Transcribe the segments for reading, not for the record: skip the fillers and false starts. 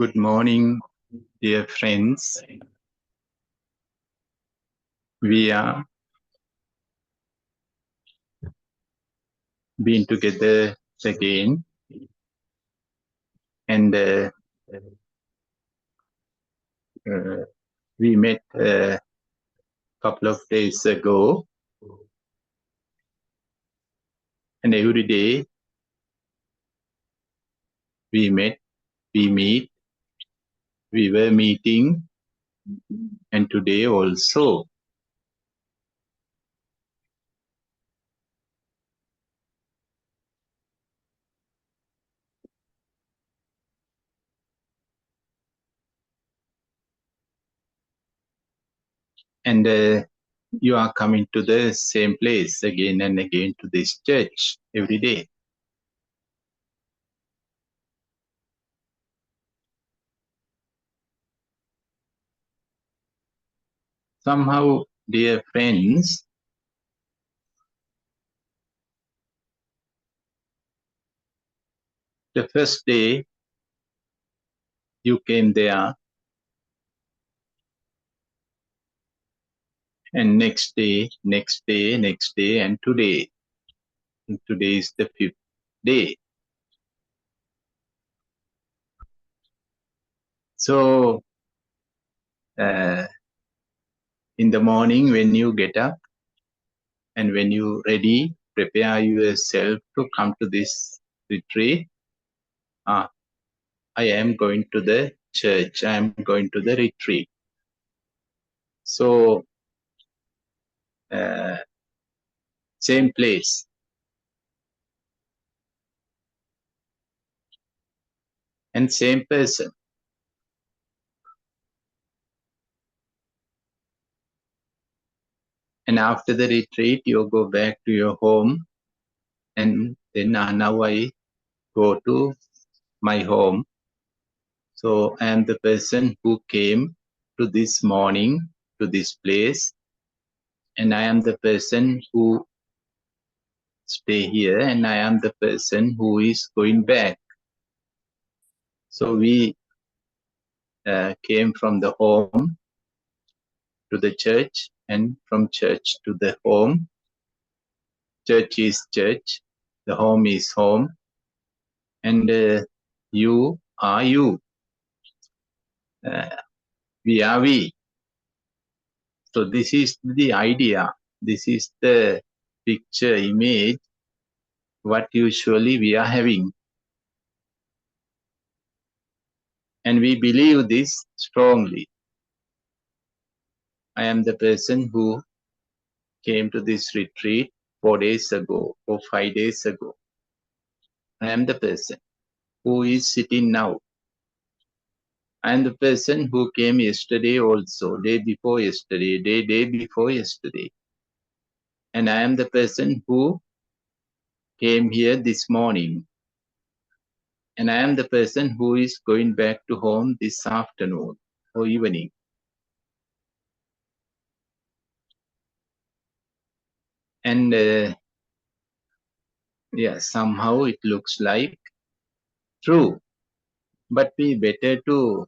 Good morning, dear friends. We are being together again, and we met a couple of days ago, and every day we meet, we were meeting, and today also. And you are coming to the same place again and again to this church every day. Somehow, dear friends, the first day you came there, and next day, and today. And today is the 5th day. So, in the morning when you get up and when you ready, prepare yourself to come to this retreat. I am going to the church. I am going to the retreat. So, same place. And same person. And after the retreat, you go back to your home. And then now I go to my home. So I am the person who came to this morning to this place. And I am the person who stay here, and I am the person who is going back. So we came from the home to the church, and from church to the home. Church is church, the home is home, and you are you. We are we. So this is the idea. This is the picture, image, what usually we are having. And we believe this strongly. I am the person who came to this retreat 4 days ago or 5 days ago. I am the person who is sitting now. I am the person who came yesterday also, day before yesterday, day before yesterday. And I am the person who came here this morning. And I am the person who is going back to home this afternoon or evening. And somehow it looks like true. But we better to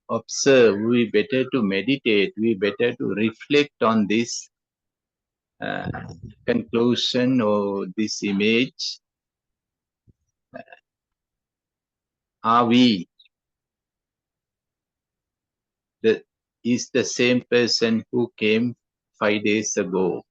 observe, we better to meditate, we better to reflect on this conclusion or this image. Are we is the same person who came 5 days ago?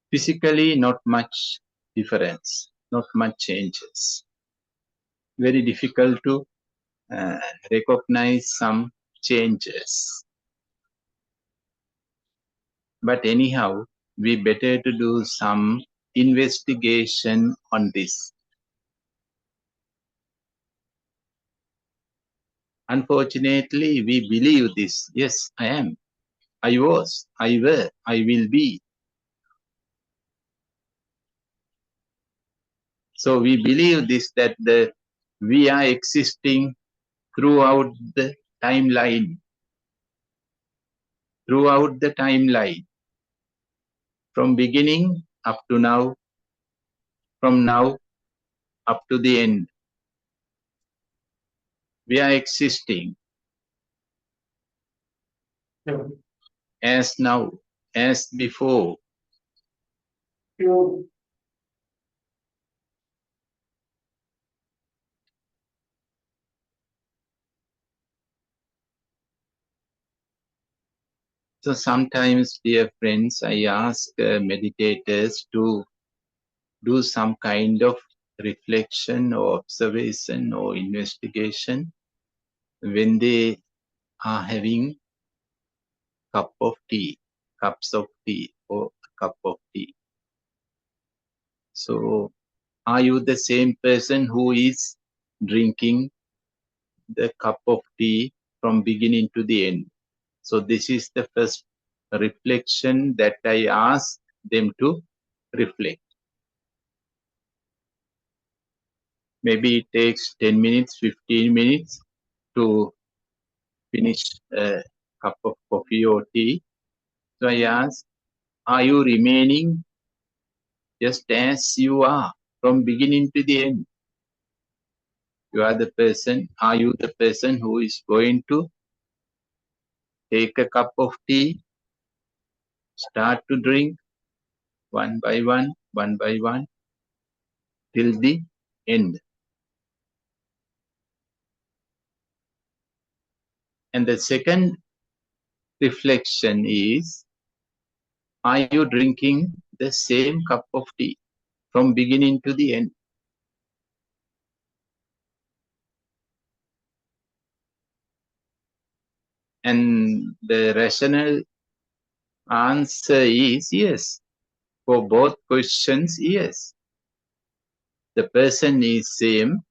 Physically, not much difference, not much changes. Very difficult to recognize some changes. But anyhow, we better to do some investigation on this. Unfortunately, we believe this. Yes, I am. I was. I were. I will be. So we believe this, that we are existing throughout the timeline. Throughout the timeline. from beginning up to now, from now up to the end. We are existing as now, as before. So sometimes, dear friends, I ask meditators to do some kind of reflection or observation or investigation when they are having cups of tea or a cup of tea. So are you the same person who is drinking the cup of tea from beginning to the end? So this is the first reflection that I ask them to reflect. Maybe it takes 10 minutes, 15 minutes to finish a cup of coffee or tea. So I ask, are you remaining just as you are from beginning to the end? You are the person, are you the person who is going to take a cup of tea, start to drink one by one, till the end? And the second reflection is, are you drinking the same cup of tea from beginning to the end? And the rational answer is yes. For both questions, yes. The person is same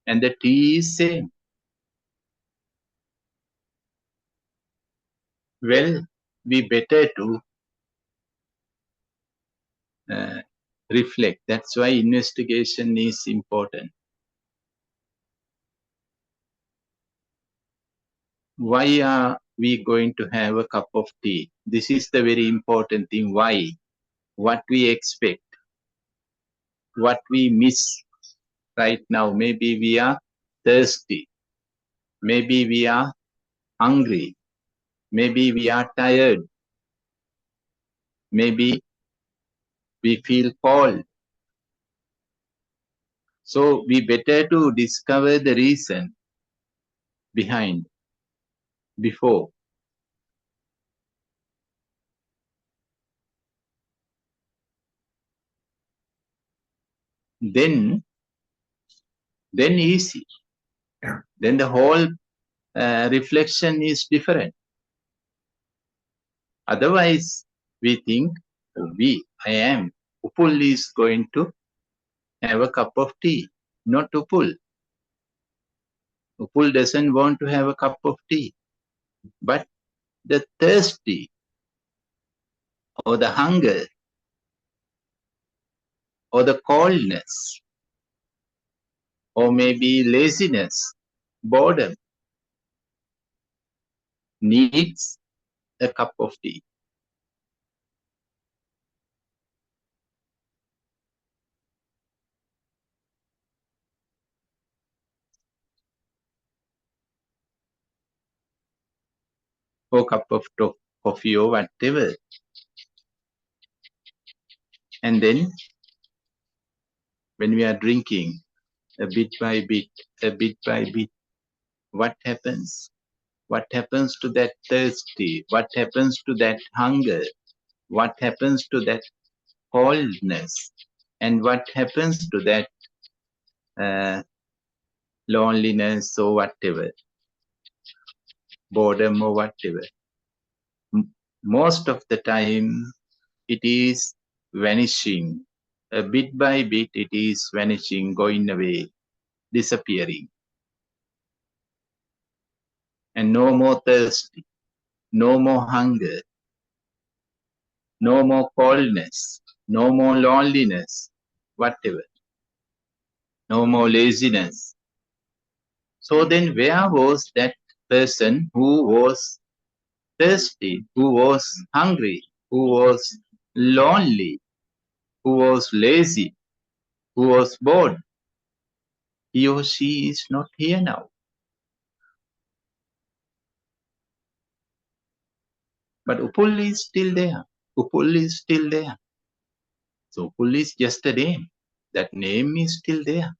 and the tea is same. Well, we better to reflect. That's why investigation is important. Why are we going to have a cup of tea? This is the very important thing. Why? What we expect, what we miss right now. Maybe we are thirsty. Maybe we are hungry. Maybe we are tired. Maybe we feel cold. So we better to discover the reason behind, before. Then easy. Then the whole reflection is different. Otherwise, we think, I am. Upul is going to have a cup of tea. Not Upul. Upul doesn't want to have a cup of tea. But the thirsty or the hunger or the coldness or maybe laziness, boredom needs a cup of tea. Or cup of coffee or whatever. And then when we are drinking a bit by bit, what happens? What happens to that thirsty? What happens to that hunger? What happens to that coldness? And what happens to that loneliness or whatever, boredom or whatever? Most of the time, it is vanishing. Bit by bit, it is vanishing, going away, disappearing. And no more thirsty, no more hunger, no more coldness, no more loneliness, whatever, no more laziness. So then where was that person who was thirsty, who was hungry, who was lonely, who was lazy, who was bored, he or she is not here now. But Upul is still there. Upul is still there. So Upul is just a name. That name is still there.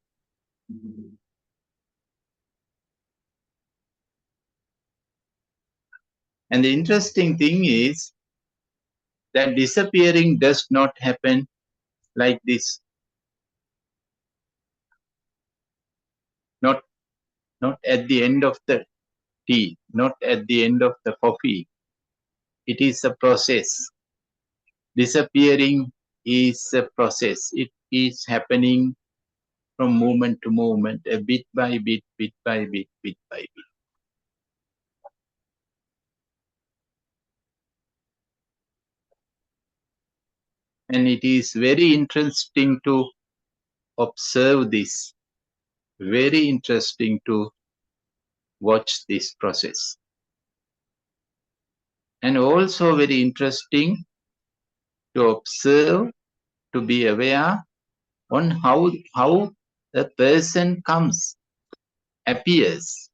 And the interesting thing is that disappearing does not happen like this. Not, not at the end of the tea, not at the end of the coffee. It is a process. Disappearing is a process. It is happening from moment to moment, a bit by bit, bit by bit, bit by bit. And it is very interesting to observe this, very interesting to watch this process. And also very interesting to observe, to be aware on how a person comes, appears.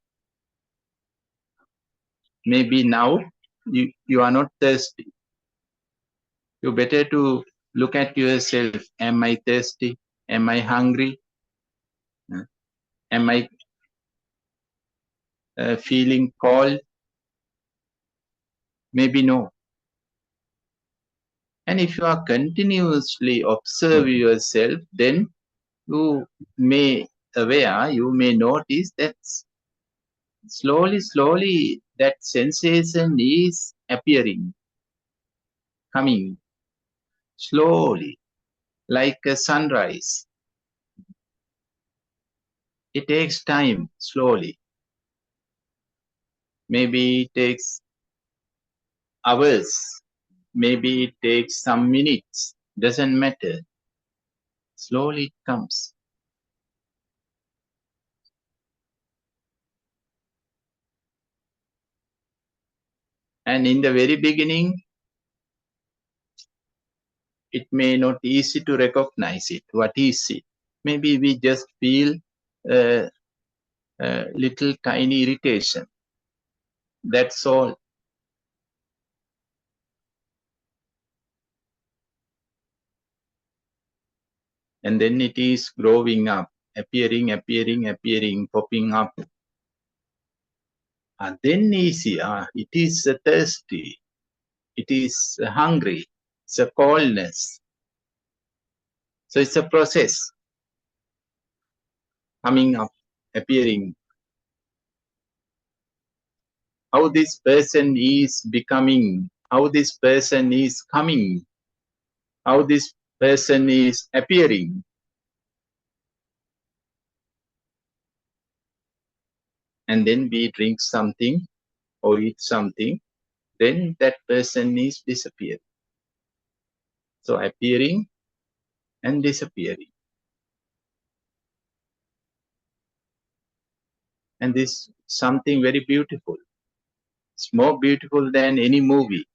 Maybe now you are not thirsty. You better to look at yourself. Am I thirsty? Am I hungry? Am I feeling cold? Maybe no. And if you are continuously observe yourself, then you may aware, you may notice that slowly that sensation is appearing, coming slowly, like a sunrise. It takes time, slowly. Maybe it takes hours, maybe it takes some minutes, doesn't matter. Slowly it comes. And in the very beginning, it may not easy to recognize it. What is it? Maybe we just feel a little tiny irritation. That's all. And then it is growing up, appearing, popping up. And then easy, it is thirsty, it is hungry, it's a coldness. So it's a process coming up, appearing. How this person is becoming, how this person is coming, how this person is appearing. And then we drink something or eat something, then that person is disappearing. So appearing and disappearing. And this is something very beautiful. It's more beautiful than any movie.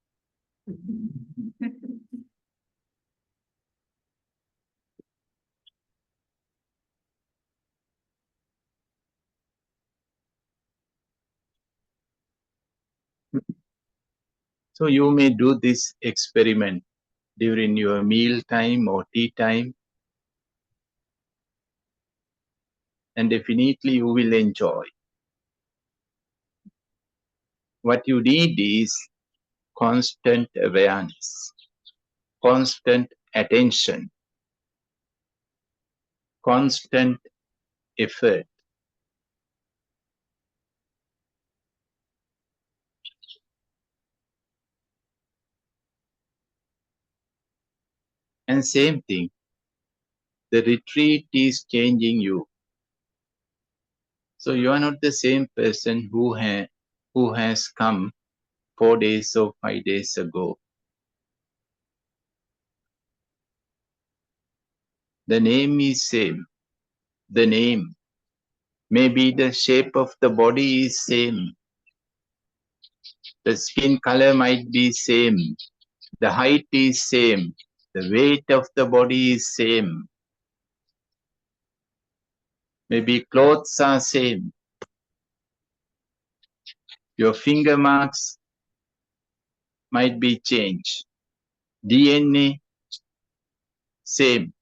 So you may do this experiment during your meal time or tea time, and definitely you will enjoy. What you need is constant awareness, constant attention, constant effort. And same thing, the retreat is changing you. So you are not the same person who has come 4 days or 5 days ago. The name is same. The name. Maybe the shape of the body is same. The skin color might be same. The height is same. The weight of the body is same. Maybe clothes are same. Your finger marks might be changed. DNA, same.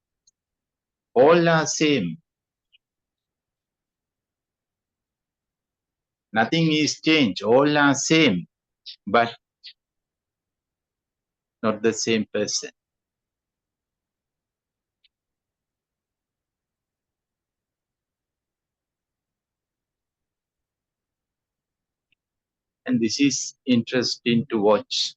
All are same. Nothing is changed. All are same, but not the same person. And this is interesting to watch.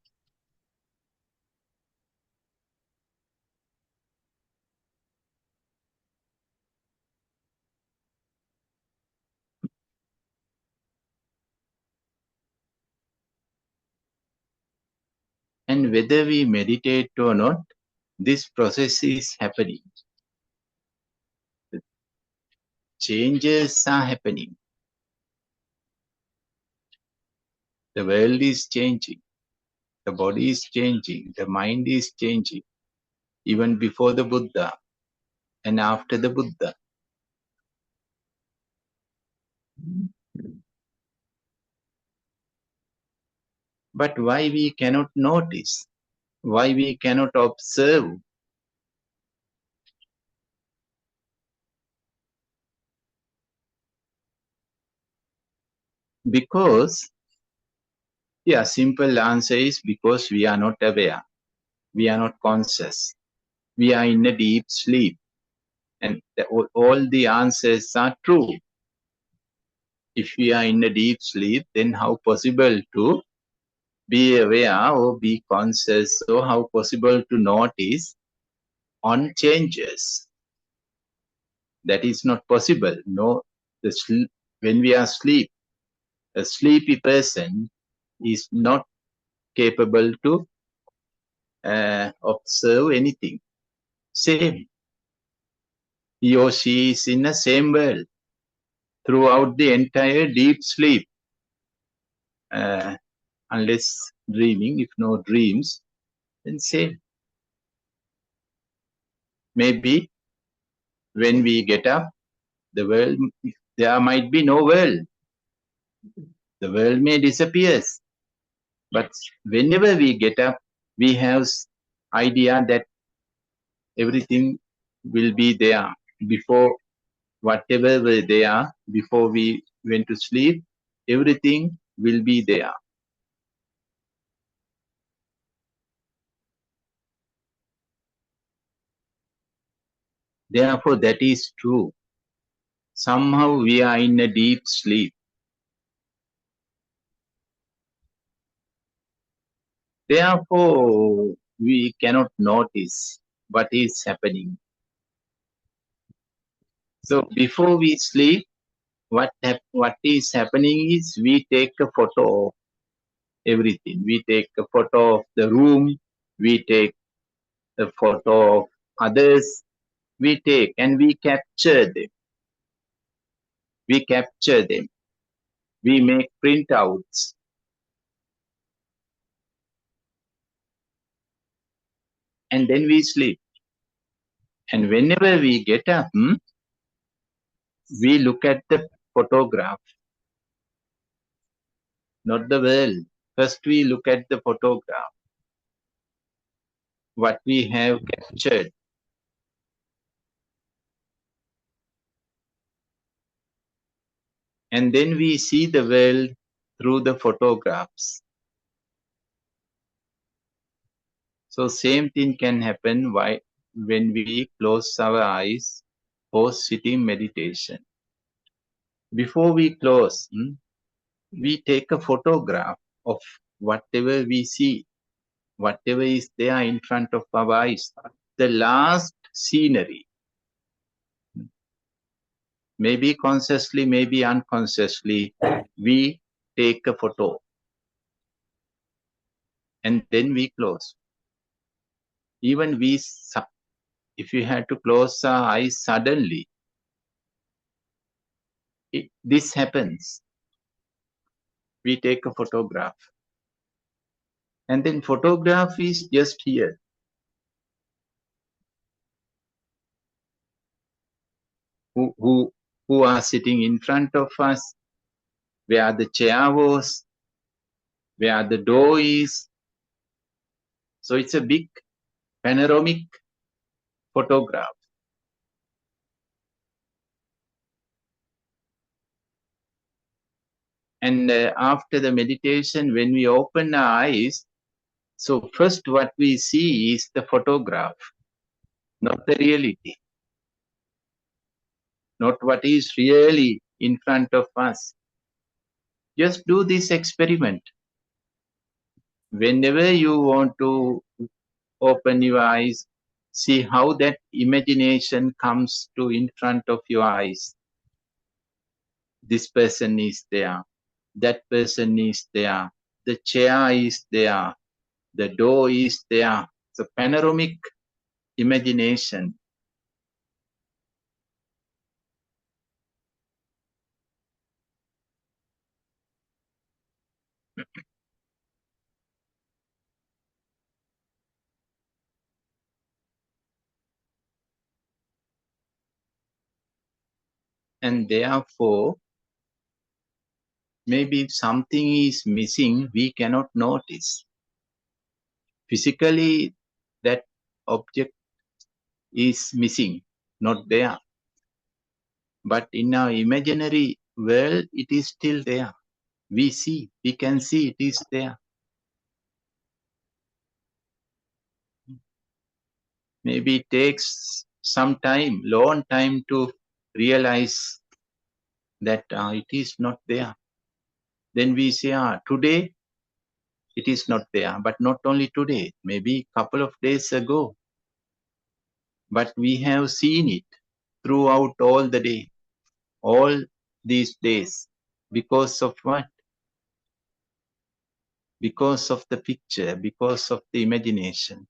And whether we meditate or not, this process is happening. The changes are happening. The world is changing. The body is changing. The mind is changing. Even before the Buddha and after the Buddha. But why we cannot notice? Why we cannot observe? Because, yeah, simple answer is because we are not aware. We are not conscious. We are in a deep sleep. And all the answers are true. If we are in a deep sleep, then how possible to be aware or be conscious, or how possible to notice on changes? That is not possible. No, when we are asleep, a sleepy person is not capable to observe anything. Same. He or she is in the same world throughout the entire deep sleep. Unless dreaming, if no dreams, then same. Maybe when we get up, the world, there might be no world. The world may disappear. But whenever we get up, we have idea that everything will be there before whatever were there before we went to sleep, everything will be there. Therefore, that is true. Somehow we are in a deep sleep. Therefore, we cannot notice what is happening. So before we sleep, what is happening is we take a photo of everything. We take a photo of the room. We take a photo of others. We take and we capture them. We capture them. We make printouts. And then we sleep. And whenever we get up, we look at the photograph, not the world. First, we look at the photograph, what we have captured. And then we see the world through the photographs. So same thing can happen when we close our eyes for sitting meditation. Before we close, we take a photograph of whatever we see, whatever is there in front of our eyes, the last scenery. Maybe consciously, maybe unconsciously, we take a photo and then we close. Even if we had to close our eyes suddenly, this happens. We take a photograph. And then photograph is just here. Who are sitting in front of us, where the chair was, where the door is. So it's a big panoramic photograph. And after the meditation, when we open our eyes, so first what we see is the photograph, not the reality, not what is really in front of us. Just do this experiment. Whenever you want to open your eyes, see how that imagination comes to in front of your eyes. This person is there, that person is there, the chair is there, the door is there. So panoramic imagination. And therefore, maybe if something is missing, we cannot notice. Physically, that object is missing, not there. But in our imaginary world, it is still there. We can see it is there. Maybe it takes some time, long time to realize that it is not there. Then we say, today it is not there, but not only today, maybe a couple of days ago. But we have seen it throughout all the day, all these days. Because of what? Because of the picture, because of the imagination.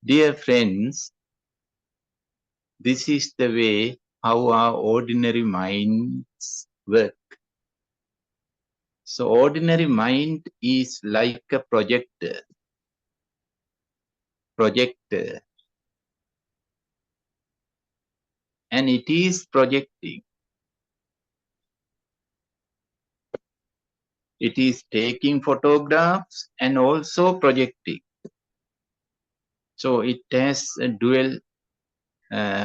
Dear friends, this is the way how our ordinary minds work. So ordinary mind is like a projector, and it is projecting. It is taking photographs and also projecting. So it has a dual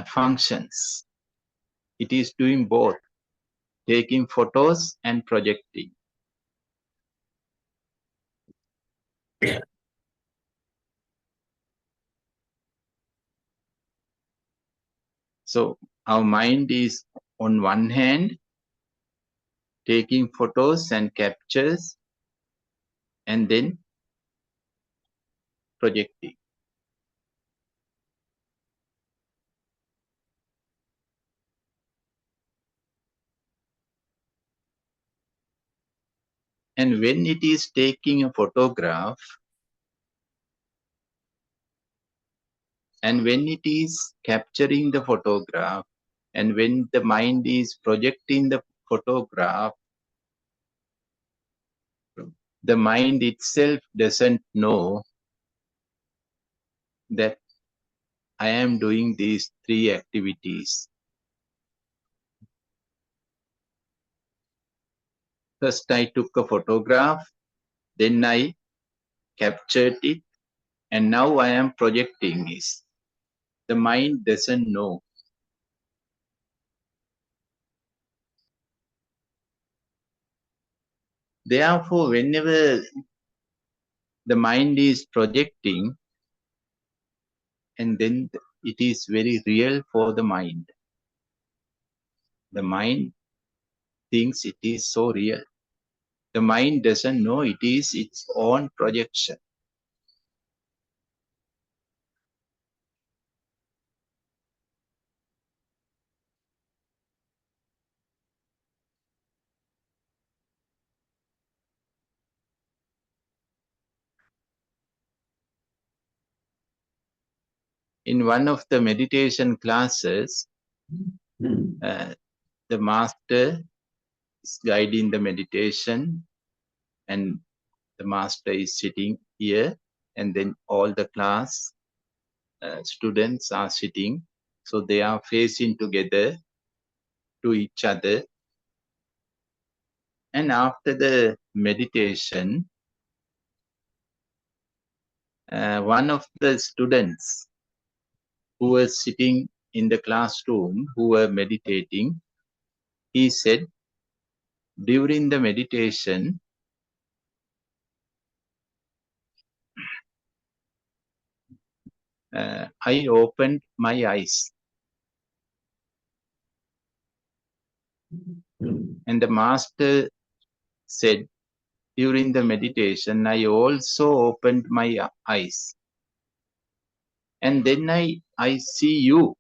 functions. It is doing both, taking photos and projecting. So our mind is on one hand taking photos and captures and then projecting. And when it is taking a photograph, and when it is capturing the photograph, and when the mind is projecting the photograph, the mind itself doesn't know that I am doing these three activities. First, I took a photograph, then I captured it, and now I am projecting this. The mind doesn't know. Therefore, whenever the mind is projecting, and then it is very real for the mind. The mind thinks it is so real. The mind doesn't know it is its own projection. In one of the meditation classes, the master is guiding the meditation, and the master is sitting here, and then all the class students are sitting, so they are facing together to each other. And after the meditation, one of the students who was sitting in the classroom, who were meditating, he said, during the meditation, I opened my eyes. And the master said, during the meditation, I also opened my eyes. And then I see you.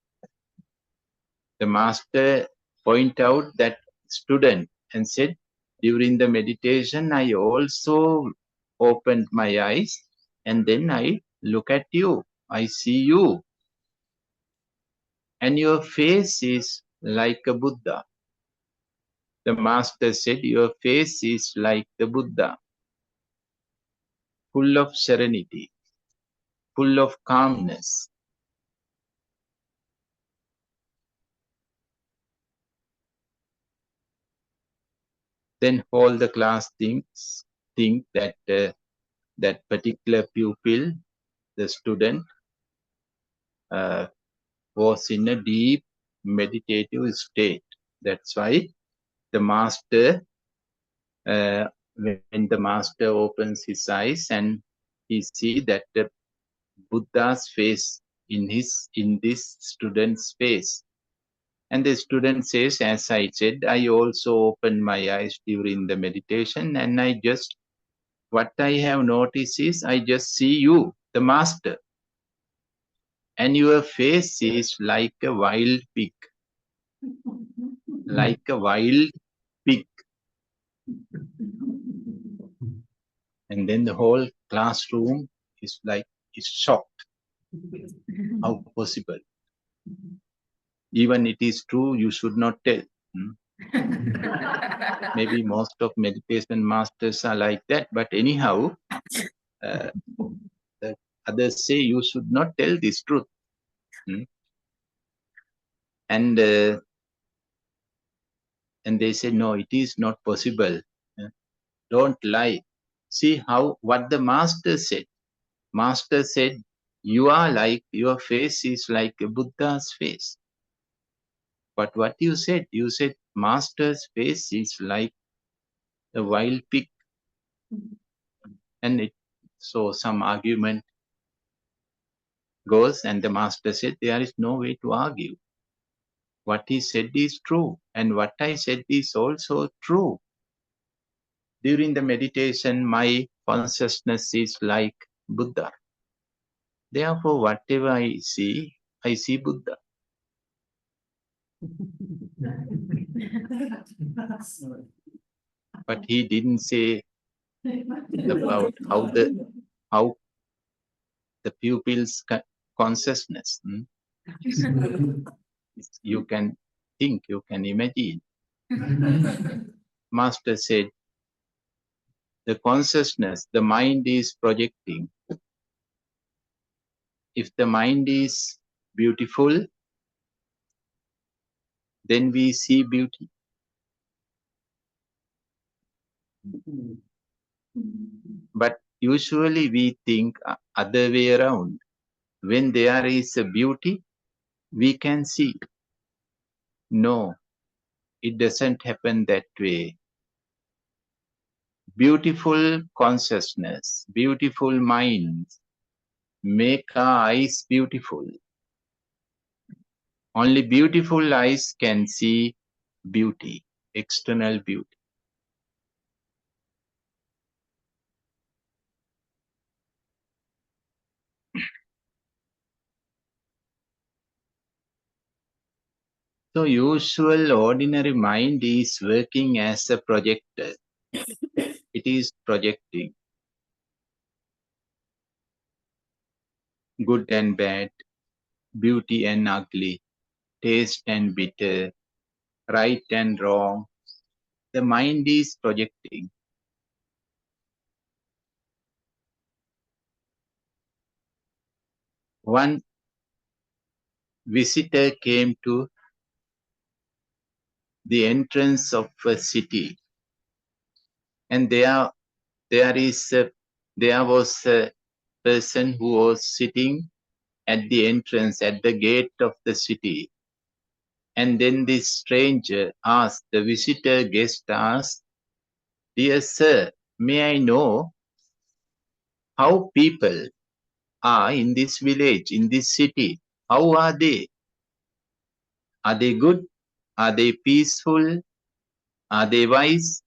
The master pointed out that student and said, during the meditation, I also opened my eyes, and then I look at you. I see you. And your face is like a Buddha. The master said, your face is like the Buddha, full of serenity, full of calmness. Then all the class think that that particular pupil, the student, was in a deep meditative state. That's why the master, when the master opens his eyes and he see that the Buddha's face in this student's face. And the student says, as I said, I also opened my eyes during the meditation, and what I have noticed is I just see you, the master, and your face is like a wild pig, like a wild pig. And then the whole classroom is shocked. How possible? Even it is true, you should not tell. Maybe most of meditation masters are like that, but anyhow, the others say you should not tell this truth. And they say, no, it is not possible. Don't lie. See what the master said. Master said, your face is like a Buddha's face. But what you said master's face is like a wild pig. And so some argument goes, and the master said, there is no way to argue. What he said is true, and what I said is also true. During the meditation, my consciousness is like Buddha. Therefore, whatever I see Buddha. But he didn't say about how the pupil's consciousness. You can think, you can imagine. Master said, the consciousness, the mind is projecting. If the mind is beautiful, then we see beauty. But usually we think other way around. When there is a beauty, we can see. No, it doesn't happen that way. Beautiful consciousness, beautiful minds make our eyes beautiful. Only beautiful eyes can see beauty, external beauty. So usual ordinary mind is working as a projector. It is projecting good and bad, beauty and ugly, taste and bitter, right and wrong, the mind is projecting. One visitor came to the entrance of a city, and there was a person who was sitting at the entrance, at the gate of the city. And then this stranger asked, the visitor guest asked, "Dear sir, may I know how people are in this village, in this city? How are they? Are they good? Are they peaceful? Are they wise?"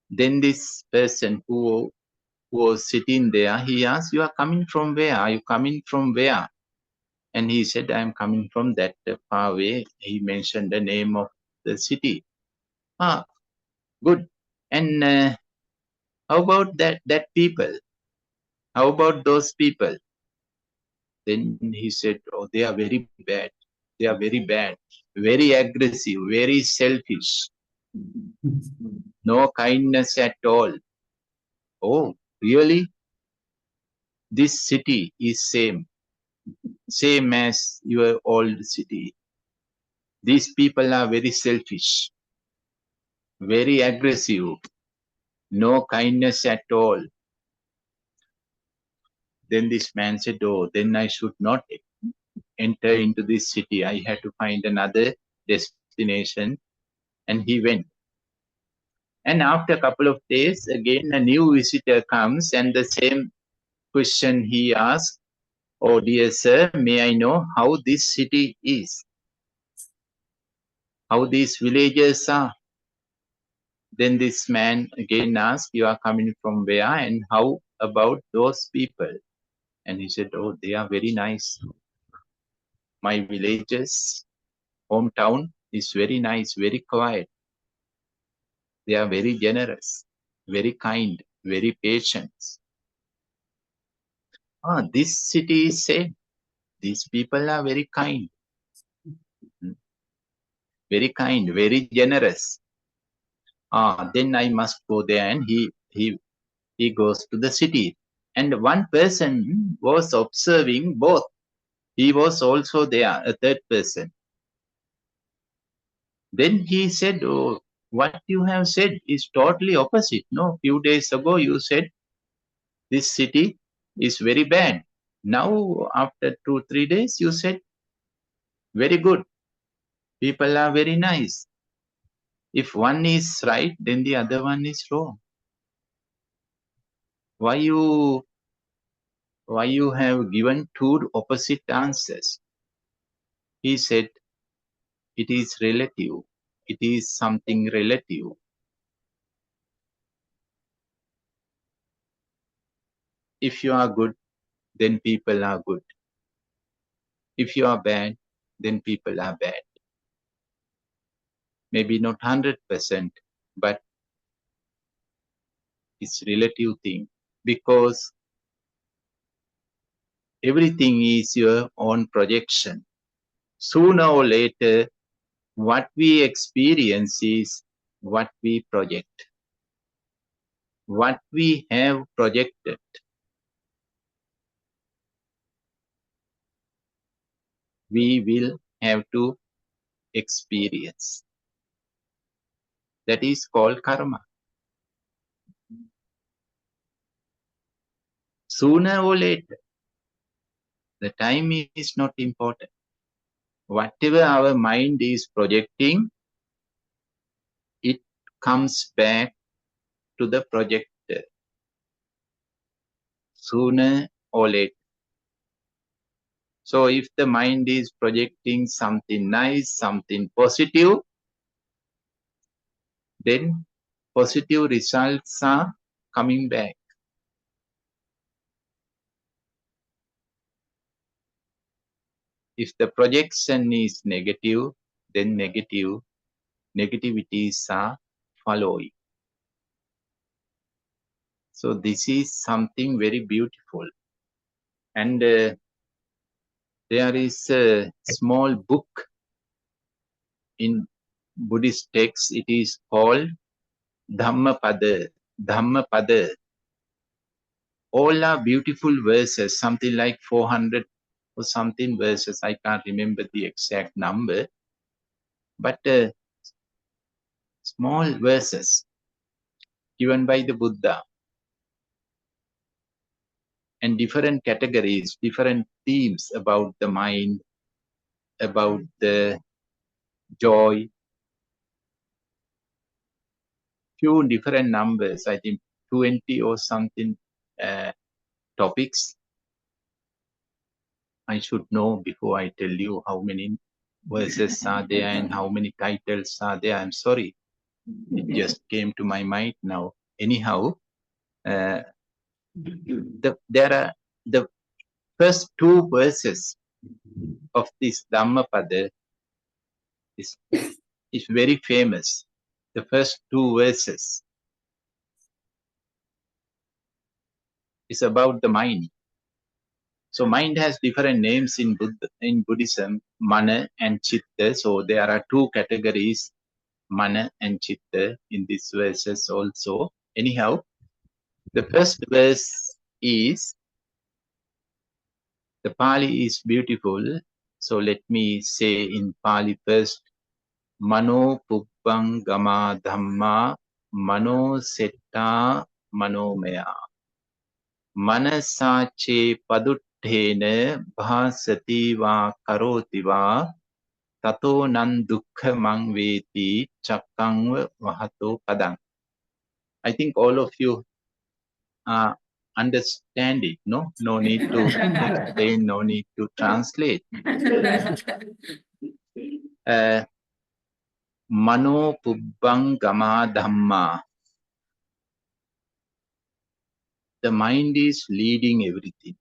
Then this person who was sitting there, he asked, "You are coming from where? Are you coming from where?" And he said, "I am coming from that far away." He mentioned the name of the city. Ah, good. And how about that people? How about those people? Then he said, "Oh, they are very bad. They are very bad, very aggressive, very selfish. No kindness at all." Oh, really? This city is same as your old city. These people are very selfish, very aggressive, no kindness at all. Then this man said, "Oh, then I should not enter into this city. I had to find another destination." And he went. And after a couple of days, again a new visitor comes, and the same question he asks, "Oh, dear sir, may I know how this city is? How these villages are?" Then this man again asks, "You are coming from where, and how about those people?" And he said, "Oh, they are very nice. My villages, hometown is very nice, very quiet. They are very generous, very kind, very patient. Ah, this city is same. These people are very kind, very generous. Ah, then I must go there." And he goes to the city. And one person was observing both. He was also there, a third person. Then he said, "Oh, what you have said is totally opposite. No, few days ago you said this city is very bad. Now, after 2, 3 days, you said very good. People are very nice. If one is right, then the other one is wrong. Why you have given two opposite answers?" He said, "It is relative. It is something relative. If you are good, then people are good. If you are bad, then people are bad. Maybe not 100%, but it's relative thing, because everything is your own projection. Sooner or later, what we experience is what we project. What we have projected, we will have to experience. That is called karma. Sooner or later, the time is not important. Whatever our mind is projecting, it comes back to the projector sooner or later. So if the mind is projecting something nice, something positive, then positive results are coming back. If the projection is negative, then negativities are following. So this is something very beautiful. And there is a small book in Buddhist text, it is called Dhammapada. Dhammapada. All are beautiful verses, something like 400 or something verses. I can't remember the exact number, but small verses given by the Buddha, and different categories, different themes about the mind, about the joy, few different numbers, I think 20 or something topics. I should know before I tell you how many verses are there and how many titles are there. I'm sorry. It just came to my mind now. Anyhow, there are the first two verses of this Dhammapada is very famous. The first two verses is about the mind. So mind has different names in Buddhism, mana and chitta. So there are two categories, mana and chitta, in these verses also. Anyhow, the first verse is, the Pali is beautiful. So let me say in Pali first, Mano pubbang gama dhamma mano setta manomaya. Manasache paduttena bhasati va karoti va tato nan dukkha mang veti chakkangva vahato padang. I think all of you understand it, no? No need to explain, no need to translate. Mano pubbang gama dhamma. The mind is leading everything.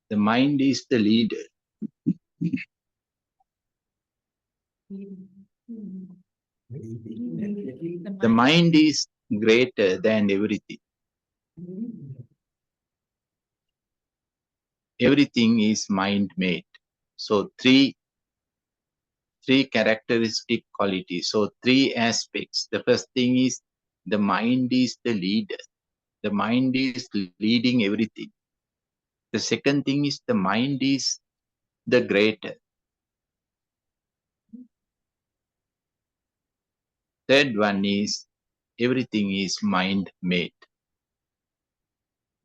The mind is the leader. The mind is greater than everything. Everything is mind-made. So three characteristic qualities. So three aspects. The first thing is the mind is the leader. The mind is leading everything. The second thing is the mind is the greater. Third one is everything is mind-made.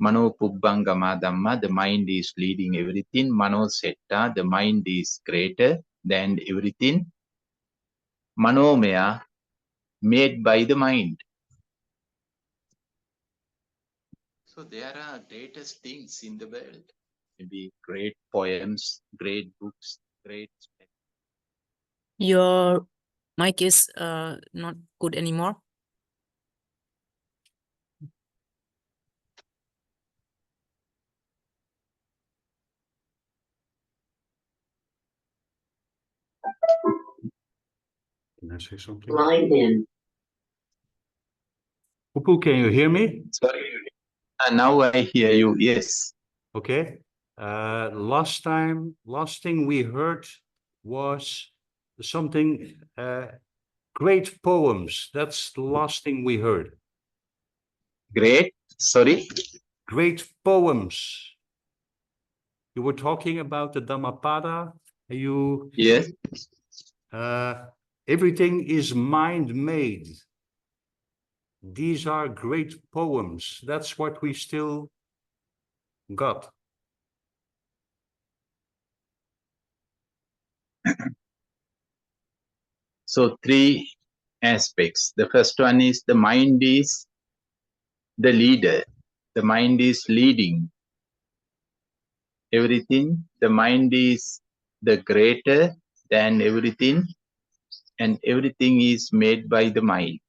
Mano pubbangama dhamma, the mind is leading everything. Mano setta, the mind is greater than everything. Manomaya, made by the mind. So there are greatest things in the world. Maybe great poems, great books, great... Your mic is not good anymore. Can I say something? Line in. Pupu, can you hear me? Sorry. Now I hear you, yes. Okay. Last thing we heard was something, great poems. That's the last thing we heard. Great, sorry? Great poems. You were talking about the Dhammapada. Yes. Everything is mind-made. These are great poems. That's what we still got. So three aspects. The first one is the mind is the leader. The mind is leading everything. The mind is the greater than everything, and everything is made by the mind.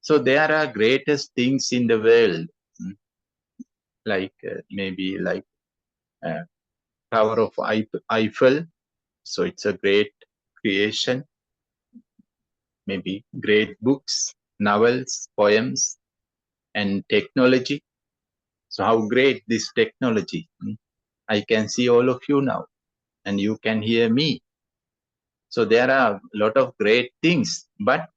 So there are greatest things in the world, like maybe like Tower of Eiffel. So it's a great creation. Maybe great books, novels, poems, and technology. So how great this technology. I can see all of you now, and you can hear me. So there are a lot of great things, but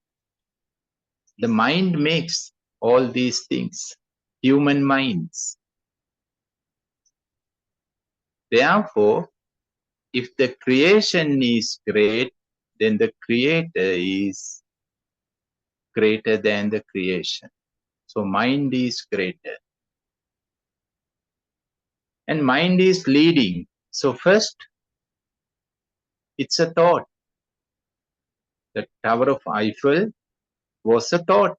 the mind makes all these things, human minds. Therefore, if the creation is great, then the creator is greater than the creation. So mind is greater. And mind is leading. So first, it's a thought. The Tower of Eiffel was a thought.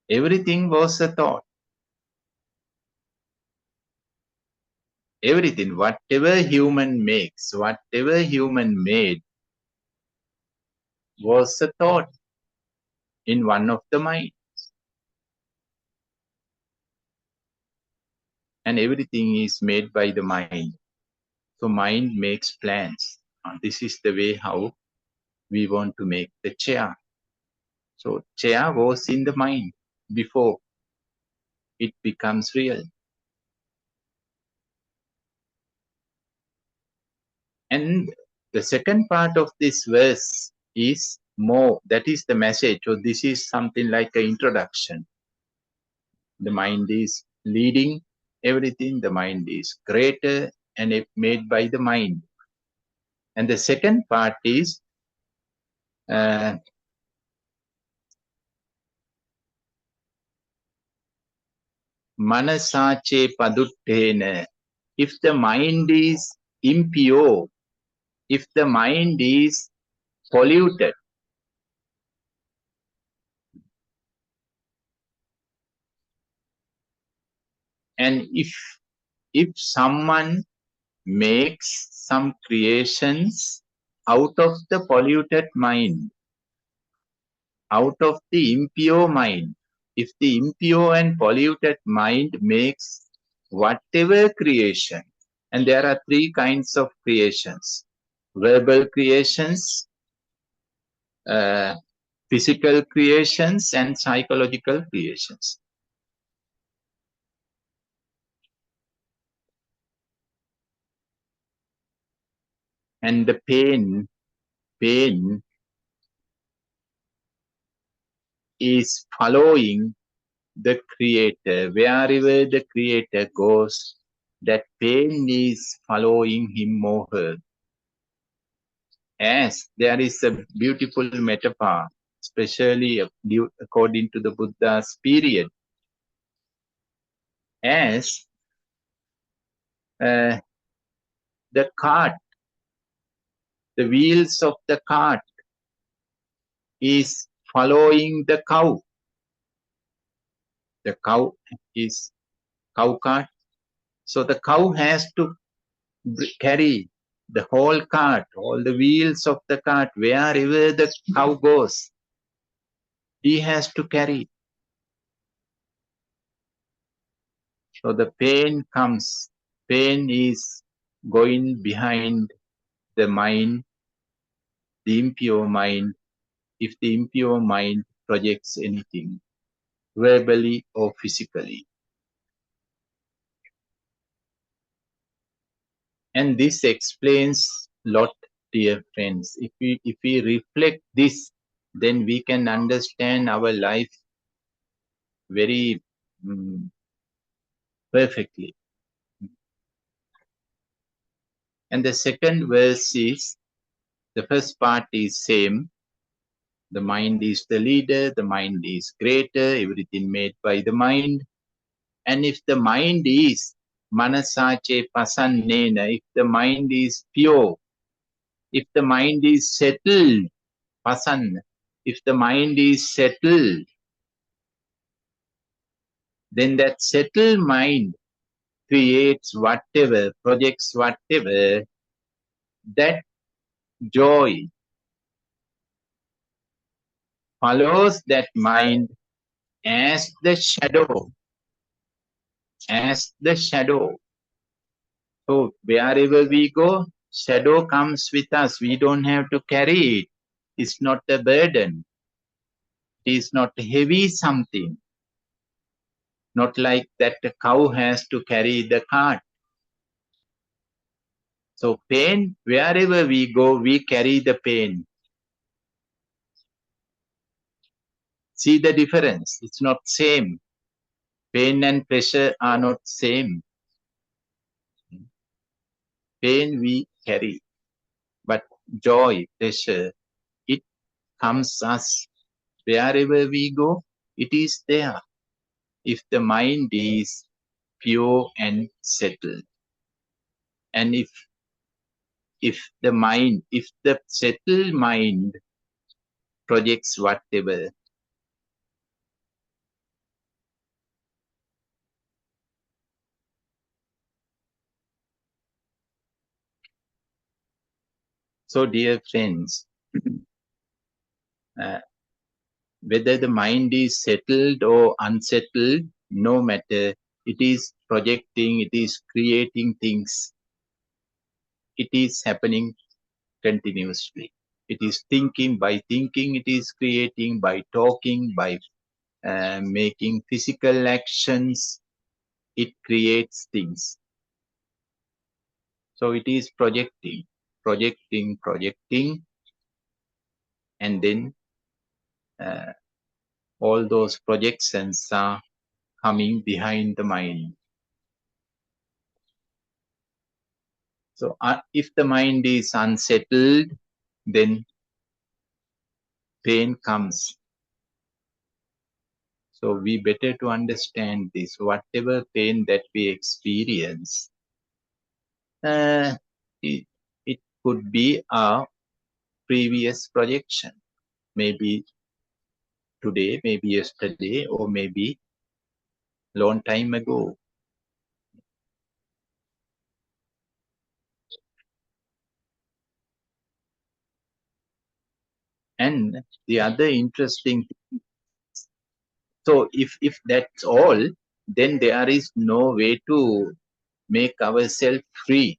Everything was a thought. Everything, whatever human makes, whatever human made, was a thought in one of the mind. And everything is made by the mind. So mind makes plans. This is the way how we want to make the chair. So chair was in the mind before it becomes real. And the second part of this verse is more. That is the message. So this is something like an introduction. The mind is leading everything. The mind is greater and made by the mind. And the second part is manasache paduttena. If the mind is impure, if the mind is polluted, and if someone makes some creations out of the polluted mind, out of the impure mind, if the impure and polluted mind makes whatever creation, and there are three kinds of creations: verbal creations, physical creations, and psychological creations. And the pain is following the creator. Wherever the creator goes, that pain is following him or her. As there is a beautiful metaphor, especially according to the Buddha's period, as the cart, the wheels of the cart is following the cow. The cow is cow cart. So the cow has to carry the whole cart, all the wheels of the cart, wherever the cow goes, he has to carry. So the pain comes. Pain is going behind the mind, the impure mind, if the impure mind projects anything, verbally or physically. And this explains a lot, dear friends. If we reflect this, then we can understand our life very perfectly. And the second verse is, the first part is same. The mind is the leader, the mind is greater, everything made by the mind. And if the mind is manasache pasannena, if the mind is pure, if the mind is settled, pasanna, if the mind is settled, then that settled mind creates whatever, projects whatever, that joy follows that mind as the shadow, as the shadow. So wherever we go, shadow comes with us. We don't have to carry it. It's not a burden. It is not heavy something. Not like that the cow has to carry the cart. So pain, wherever we go, we carry the pain. See the difference? It's not same. Pain and pleasure are not same. Pain we carry, but joy, pleasure, it comes us wherever we go. It is there. If the mind is pure and settled, and if the settled mind projects whatever, so dear friends, whether the mind is settled or unsettled, no matter, it is projecting, it is creating things, it is happening continuously. It is thinking, by thinking, it is creating, by talking, by making physical actions, it creates things. So it is projecting, and then all those projections are coming behind the mind. So if the mind is unsettled, then pain comes. So we better to understand this. Whatever pain that we experience, it could be a previous projection. Maybe today, maybe yesterday, or maybe long time ago. And the other interesting, so if that's all, then there is no way to make ourselves free,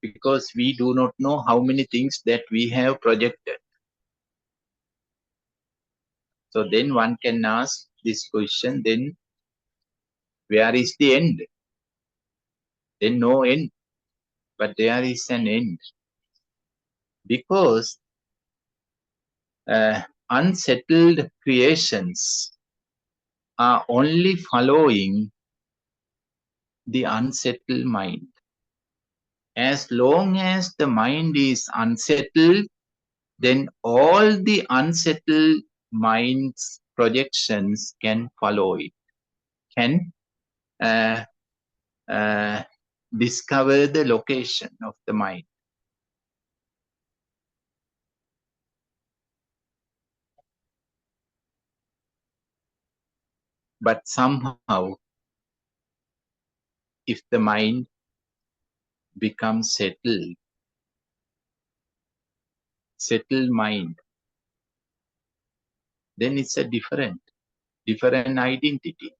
because we do not know how many things that we have projected. So then one can ask this question, then where is the end? Then no end, but there is an end. Because unsettled creations are only following the unsettled mind. As long as the mind is unsettled, then all the unsettled mind's projections can follow it, can discover the location of the mind. But somehow, if the mind becomes settled mind, then it's a different identity.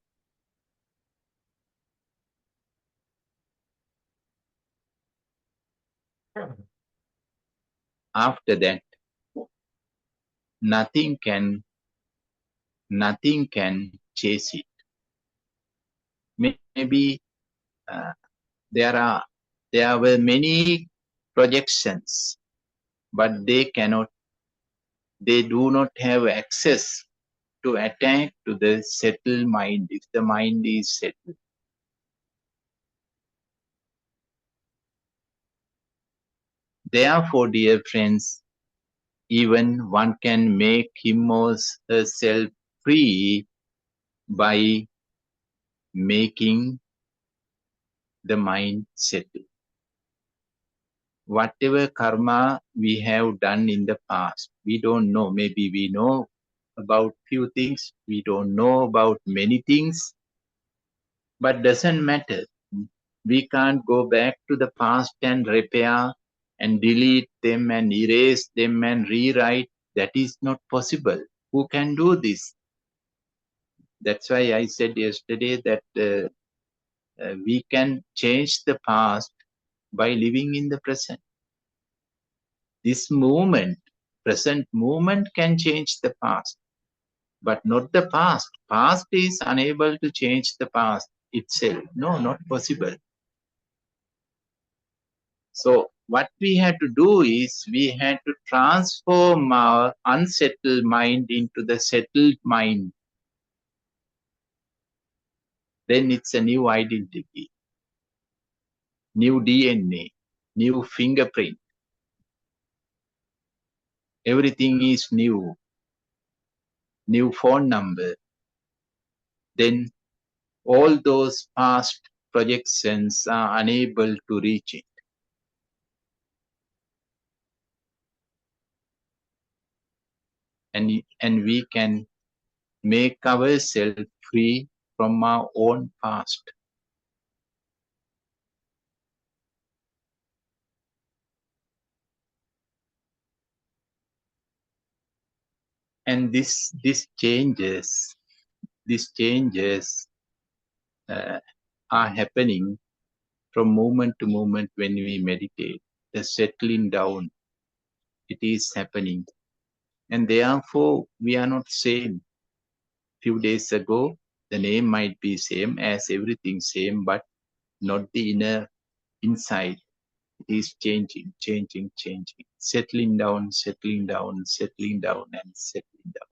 After that, nothing can chase it. Maybe there were many projections, but they do not have access to attack to the settled mind if the mind is settled. Therefore, dear friends, even one can make him or herself free by making the mind settle. Whatever karma we have done in the past, we don't know. Maybe we know about few things, we don't know about many things, but doesn't matter. We can't go back to the past and repair and delete them and erase them and rewrite. That is not possible. Who can do this? That's why I said yesterday that we can change the past by living in the present. This moment, present moment, can change the past, but not the past. Past is unable to change the past itself. No, not possible. So what we had to do is we had to transform our unsettled mind into the settled mind. Then it's a new identity, new DNA, new fingerprint. Everything is new, new phone number. Then all those past projections are unable to reach it. And we can make ourselves free from our own past. And these changes are happening from moment to moment when we meditate. The settling down, it is happening. And therefore, we are not same. Few days ago, the name might be same as everything same, but not the inner inside. It is changing, changing, changing, settling down, settling down, settling down, and settling down.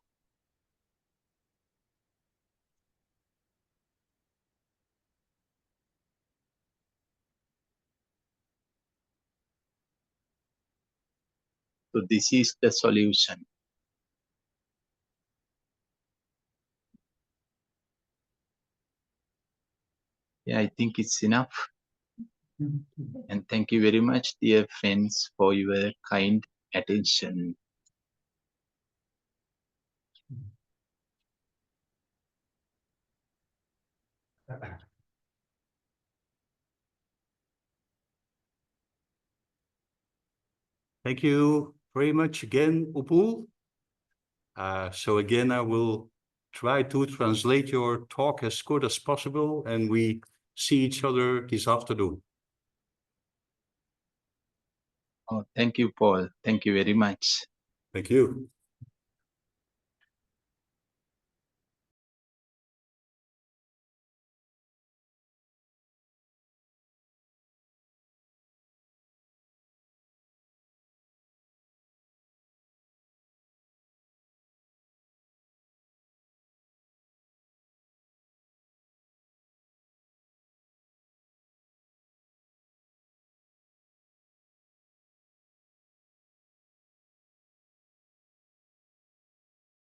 So this is the solution. Yeah, I think it's enough. And thank you very much, dear friends, for your kind attention. Thank you very much again, Upul. So again, I will try to translate your talk as good as possible, and we see each other this afternoon. Oh, thank you, Paul. Thank you very much. Thank you.